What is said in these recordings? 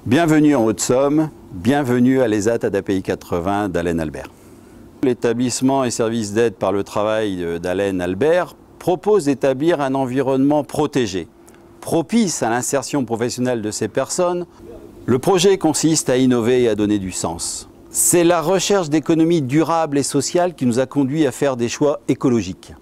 Bienvenue en Haute-Somme, bienvenue à l'ESAT ADAPI 80 d'Alain Albert. L'établissement et services d'aide par le travail d'Alain Albert propose d'établir un environnement protégé, propice à l'insertion professionnelle de ces personnes. Le projet consiste à innover et à donner du sens. C'est la recherche d'économie durable et sociale qui nous a conduit à faire des choix écologiques.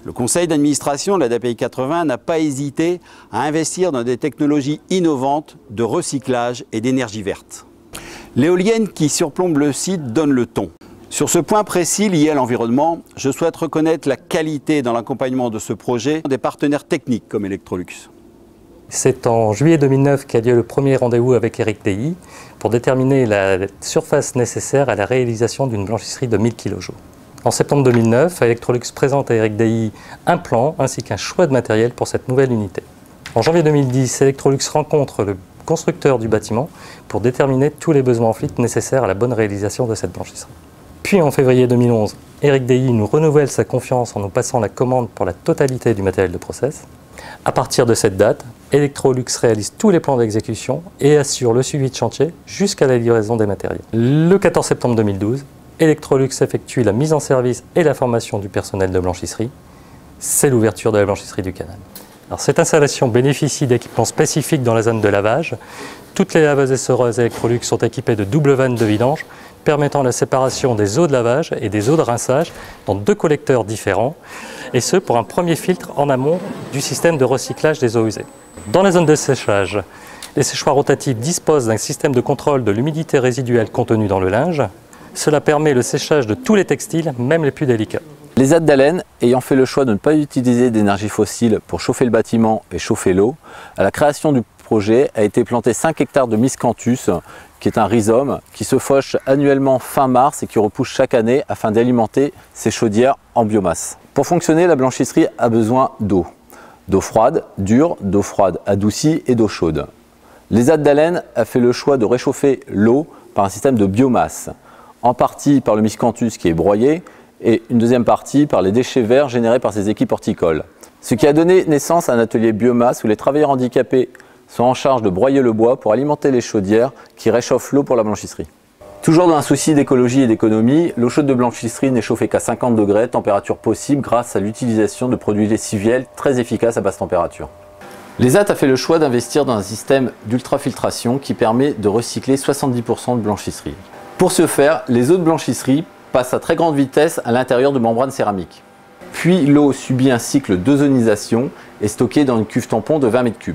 Le conseil d'administration de l'ADAPI 80 n'a pas hésité à investir dans des technologies innovantes de recyclage et d'énergie verte. L'éolienne qui surplombe le site donne le ton. Sur ce point précis lié à l'environnement, je souhaite reconnaître la qualité dans l'accompagnement de ce projet des partenaires techniques comme Electrolux. C'est en juillet 2009 qu'a lieu le premier rendez-vous avec Eric Deilly pour déterminer la surface nécessaire à la réalisation d'une blanchisserie de 1000 kJ. En septembre 2009, Electrolux présente à Eric Deilly un plan ainsi qu'un choix de matériel pour cette nouvelle unité. En janvier 2010, Electrolux rencontre le constructeur du bâtiment pour déterminer tous les besoins en fluide nécessaires à la bonne réalisation de cette blanchisserie. Puis en février 2011, Eric Deilly nous renouvelle sa confiance en nous passant la commande pour la totalité du matériel de process. À partir de cette date, Electrolux réalise tous les plans d'exécution et assure le suivi de chantier jusqu'à la livraison des matériels. Le 14 septembre 2012, Electrolux effectue la mise en service et la formation du personnel de blanchisserie. C'est l'ouverture de la blanchisserie du canal. Alors, cette installation bénéficie d'équipements spécifiques dans la zone de lavage. Toutes les laveuses et essoreuses Electrolux sont équipées de doubles vannes de vidange permettant la séparation des eaux de lavage et des eaux de rinçage dans 2 collecteurs différents, et ce pour un premier filtre en amont du système de recyclage des eaux usées. Dans la zone de séchage, les séchoirs rotatifs disposent d'un système de contrôle de l'humidité résiduelle contenue dans le linge. Cela permet le séchage de tous les textiles, même les plus délicats. L'ESAT d'Alain, ayant fait le choix de ne pas utiliser d'énergie fossile pour chauffer le bâtiment et chauffer l'eau, à la création du projet a été planté 5 hectares de miscanthus, qui est un rhizome qui se fauche annuellement fin mars et qui repousse chaque année afin d'alimenter ses chaudières en biomasse. Pour fonctionner, la blanchisserie a besoin d'eau. D'eau froide, dure, d'eau froide adoucie et d'eau chaude. L'ESAT d'Alain a fait le choix de réchauffer l'eau par un système de biomasse, en partie par le miscanthus qui est broyé et une deuxième partie par les déchets verts générés par ses équipes horticoles. Ce qui a donné naissance à un atelier biomasse où les travailleurs handicapés sont en charge de broyer le bois pour alimenter les chaudières qui réchauffent l'eau pour la blanchisserie. Toujours dans un souci d'écologie et d'économie, l'eau chaude de blanchisserie n'est chauffée qu'à 50 degrés, température possible grâce à l'utilisation de produits lessiviels très efficaces à basse température. L'ESAT a fait le choix d'investir dans un système d'ultrafiltration qui permet de recycler 70% de blanchisserie. Pour ce faire, les eaux de blanchisserie passent à très grande vitesse à l'intérieur de membranes céramiques. Puis l'eau subit un cycle d'ozonisation et est stockée dans une cuve tampon de 20 m3.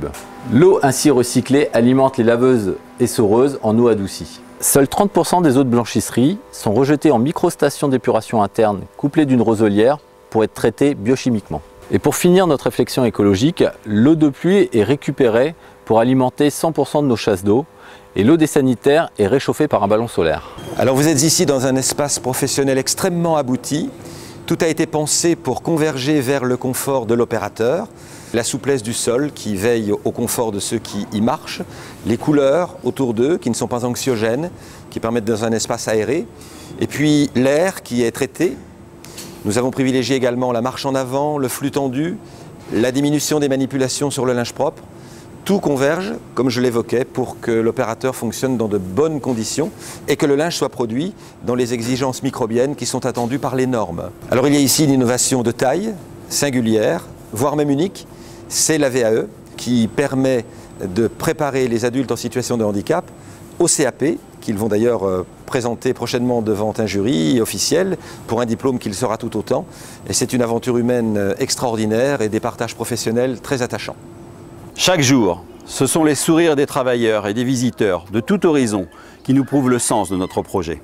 L'eau ainsi recyclée alimente les laveuses essoreuses en eau adoucie. Seuls 30% des eaux de blanchisserie sont rejetées en microstations d'épuration interne couplées d'une roselière pour être traitées biochimiquement. Et pour finir notre réflexion écologique, l'eau de pluie est récupérée pour alimenter 100% de nos chasses d'eau et l'eau des sanitaires est réchauffée par un ballon solaire. Alors vous êtes ici dans un espace professionnel extrêmement abouti. Tout a été pensé pour converger vers le confort de l'opérateur, la souplesse du sol qui veille au confort de ceux qui y marchent, les couleurs autour d'eux qui ne sont pas anxiogènes, qui permettent dans un espace aéré, et puis l'air qui est traité. Nous avons privilégié également la marche en avant, le flux tendu, la diminution des manipulations sur le linge propre. Tout converge, comme je l'évoquais, pour que l'opérateur fonctionne dans de bonnes conditions et que le linge soit produit dans les exigences microbiennes qui sont attendues par les normes. Alors il y a ici une innovation de taille, singulière, voire même unique, c'est la VAE qui permet de préparer les adultes en situation de handicap au CAP, qu'ils vont d'ailleurs présenter prochainement devant un jury officiel pour un diplôme qui le sera tout autant. Et c'est une aventure humaine extraordinaire et des partages professionnels très attachants. Chaque jour, ce sont les sourires des travailleurs et des visiteurs de tout horizon qui nous prouvent le sens de notre projet.